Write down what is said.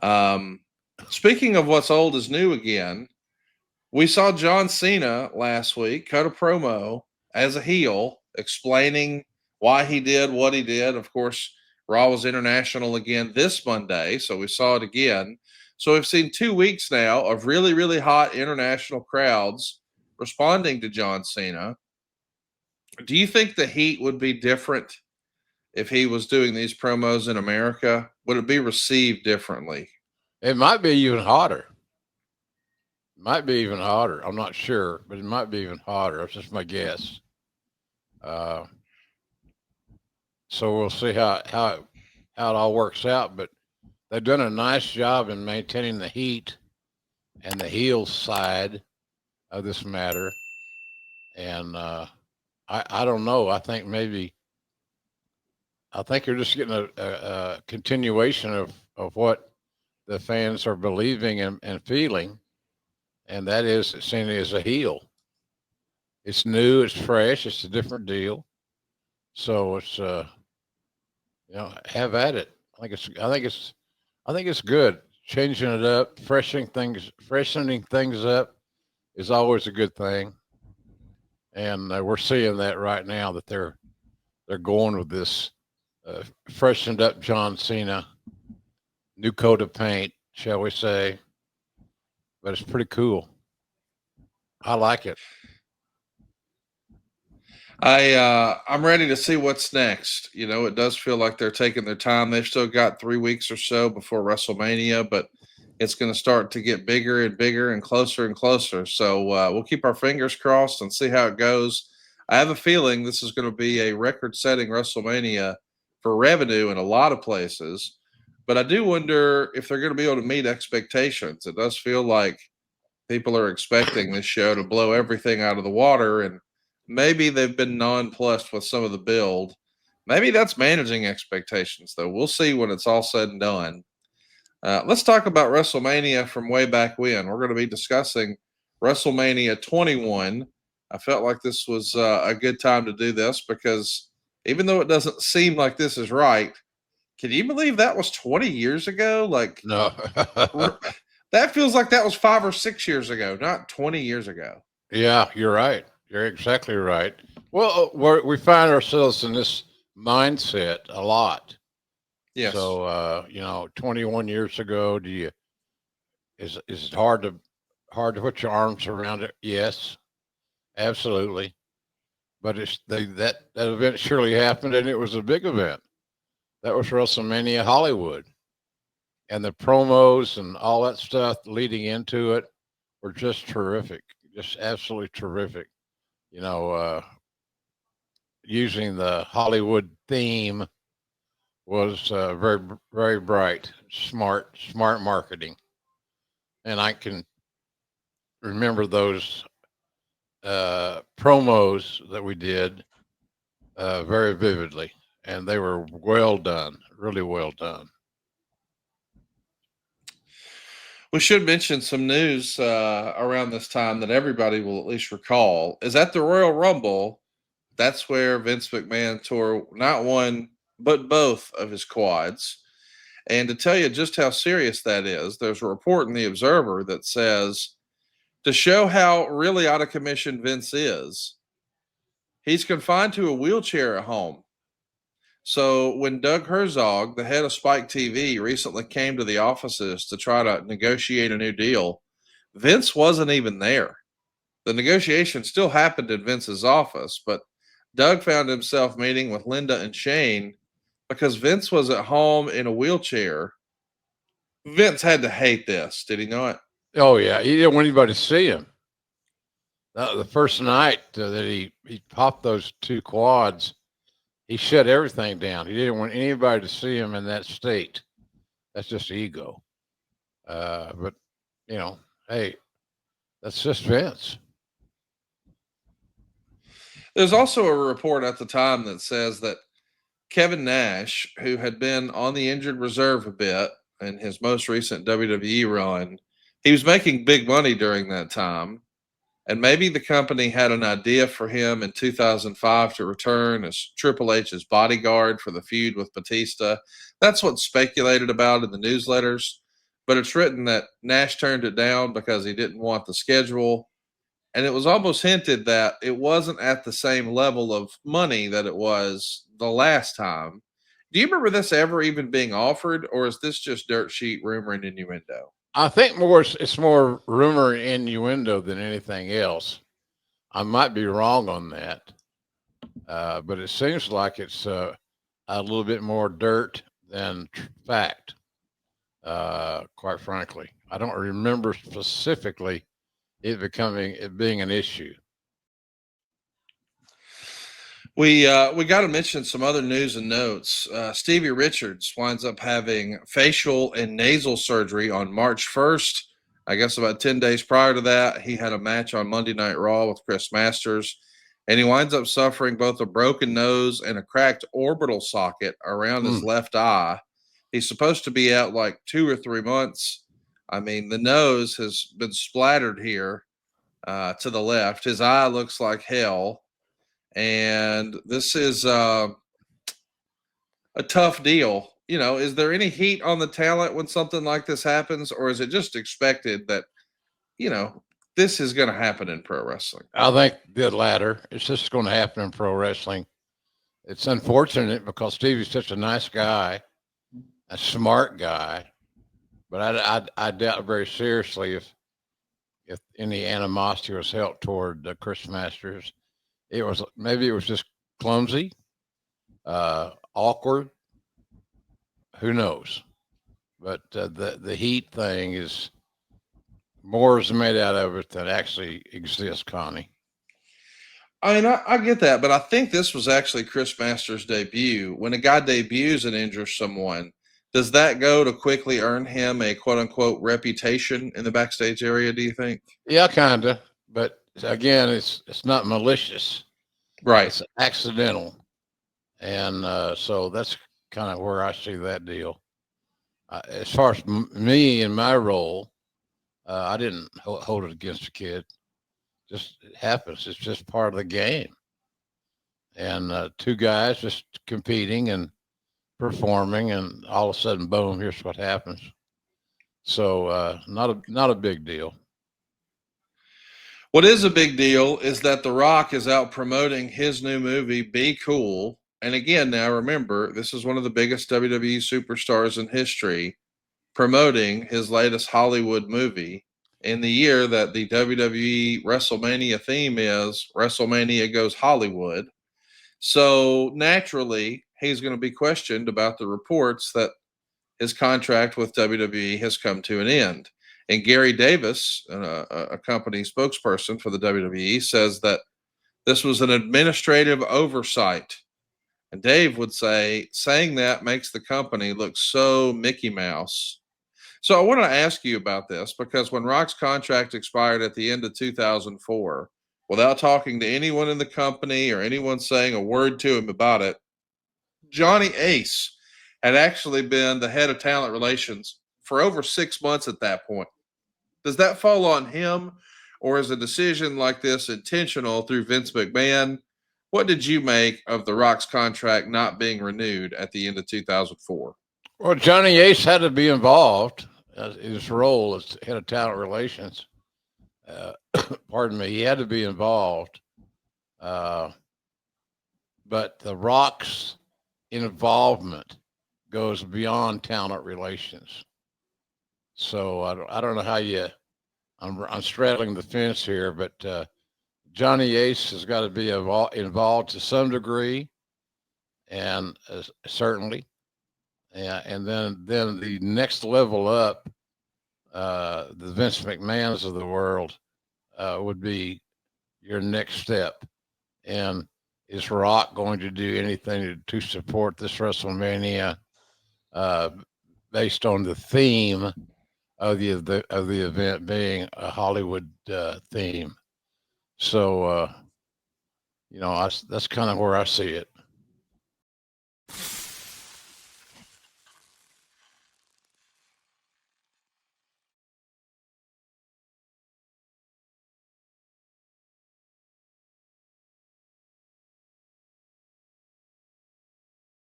Um, Speaking of what's old is new again, we saw John Cena last week cut a promo as a heel explaining why he did what he did. Of course, Raw was international again this Monday, so we saw it again. So we've seen 2 weeks now of really, really hot international crowds responding to John Cena. Do you think the heat would be different if he was doing these promos in America? Would it be received differently? It might be even hotter. Might be even hotter. I'm not sure, but it might be even hotter. That's just my guess. Uh, so we'll see how it all works out. But they've done a nice job in maintaining the heat and the heel side of this matter. And I don't know. I think you're just getting a continuation of what the fans are believing and feeling, and that is that Cena is a heel. It's new, it's fresh, it's a different deal. So it's have at it. I think it's good. Changing it up, freshening things up is always a good thing, and we're seeing that right now that they're going with this freshened up John Cena, new coat of paint, shall we say? But it's pretty cool. I like it. I'm ready to see what's next. You know, it does feel like they're taking their time. They've still got 3 weeks or so before WrestleMania, but it's going to start to get bigger and bigger and closer. So we'll keep our fingers crossed and see how it goes. I have a feeling this is going to be a record-setting WrestleMania for revenue in a lot of places, but I do wonder if they're going to be able to meet expectations. It does feel like people are expecting this show to blow everything out of the water, and maybe they've been nonplussed with some of the build. Maybe that's managing expectations, though. We'll see when it's all said and done. Let's talk about WrestleMania from way back when. We're going to be discussing WrestleMania 21. I felt like this was a good time to do this because even though it doesn't seem like this is right, can you believe that was 20 years ago? Like, No. that feels like that was 5 or 6 years ago, not 20 years ago. Yeah, you're right. You're exactly right. Well, we find ourselves in this mindset a lot. Yes. So, 21 years ago, is it hard to put your arms around it? Yes, absolutely. But that event surely happened, and it was a big event. That was WrestleMania Hollywood, and the promos and all that stuff leading into it were just terrific, just absolutely terrific. You know, using the Hollywood theme was very very bright, smart marketing, and I can remember those promos that we did very vividly, and they were well done, really well done. We should mention some news around this time that everybody will at least recall is at the Royal Rumble. That's where Vince McMahon tore not one, but both of his quads. And to tell you just how serious that is, there's a report in The Observer that says to show how really out of commission Vince is, he's confined to a wheelchair at home. So when Doug Herzog, the head of Spike TV, recently came to the offices to try to negotiate a new deal, Vince wasn't even there. The negotiation still happened in Vince's office, but Doug found himself meeting with Linda and Shane because Vince was at home in a wheelchair. Vince had to hate this, did he not? Oh yeah, he didn't want anybody to see him. The first night that he popped those two quads, he shut everything down. He didn't want anybody to see him in that state. That's just ego. But hey, that's just Vince. There's also a report at the time that says that Kevin Nash, who had been on the injured reserve a bit in his most recent WWE run, he was making big money during that time. And maybe the company had an idea for him in 2005 to return as Triple H's bodyguard for the feud with Batista. That's what's speculated about in the newsletters. but it's written that Nash turned it down because he didn't want the schedule. And it was almost hinted that it wasn't at the same level of money that it was the last time. Do you remember this ever even being offered, or is this just dirt sheet rumor and innuendo? I think it's more rumor and innuendo than anything else. I might be wrong on that, but it seems like it's a little bit more dirt than fact. Quite frankly, I don't remember specifically it being an issue. We got to mention some other news and notes. Stevie Richards winds up having facial and nasal surgery on March 1st. I guess about 10 days prior to that, he had a match on Monday Night Raw with Chris Masters, and he winds up suffering both a broken nose and a cracked orbital socket around his left eye. He's supposed to be out like 2 or 3 months. I mean, the nose has been splattered here to the left. His eye looks like hell. And this is a tough deal. You know, is there any heat on the talent when something like this happens, or is it just expected that, you know, this is going to happen in pro wrestling? I think the latter. It's just going to happen in pro wrestling. It's unfortunate because Stevie's such a nice guy, a smart guy, but I doubt very seriously if any animosity was held toward Chris Masters. Maybe it was just clumsy, awkward. Who knows? But the heat thing is more is made out of it than actually exists, Connie. I mean, I get that, but I think this was actually Chris Masters' debut. When a guy debuts and injures someone, does that go to quickly earn him a quote unquote reputation in the backstage area, do you think? Yeah, kind of. But again, it's not malicious. Right. It's accidental. And so that's kind of where I see that deal. As far as me and my role, I didn't hold it against the kid. Just it happens. It's just part of the game. And two guys just competing and performing, and all of a sudden, boom! Here's what happens. So not a big deal. What is a big deal is that The Rock is out promoting his new movie, Be Cool. And again, now remember, this is one of the biggest WWE superstars in history promoting his latest Hollywood movie in the year that the WWE WrestleMania theme is WrestleMania Goes Hollywood. So naturally, he's going to be questioned about the reports that his contract with WWE has come to an end. And Gary Davis, a company spokesperson for the WWE, says that this was an administrative oversight. And Dave would say, saying that makes the company look so Mickey Mouse. So I want to ask you about this because when Rock's contract expired at the end of 2004, without talking to anyone in the company or anyone saying a word to him about it, Johnny Ace had actually been the head of talent relations for over 6 months at that point. Does that fall on him, or is a decision like this intentional through Vince McMahon? What did you make of The Rock's contract not being renewed at the end of 2004? Well, Johnny Ace had to be involved in his role as head of talent relations. Pardon me, he had to be involved. But The Rock's involvement goes beyond talent relations. So I don't know how I'm straddling the fence here, but Johnny Ace has got to be involved to some degree, and certainly, and then the next level up, the Vince McMahons of the world would be your next step. And is Rock going to do anything to support this WrestleMania based on the theme of the event being a Hollywood theme? So that's kind of where I see it.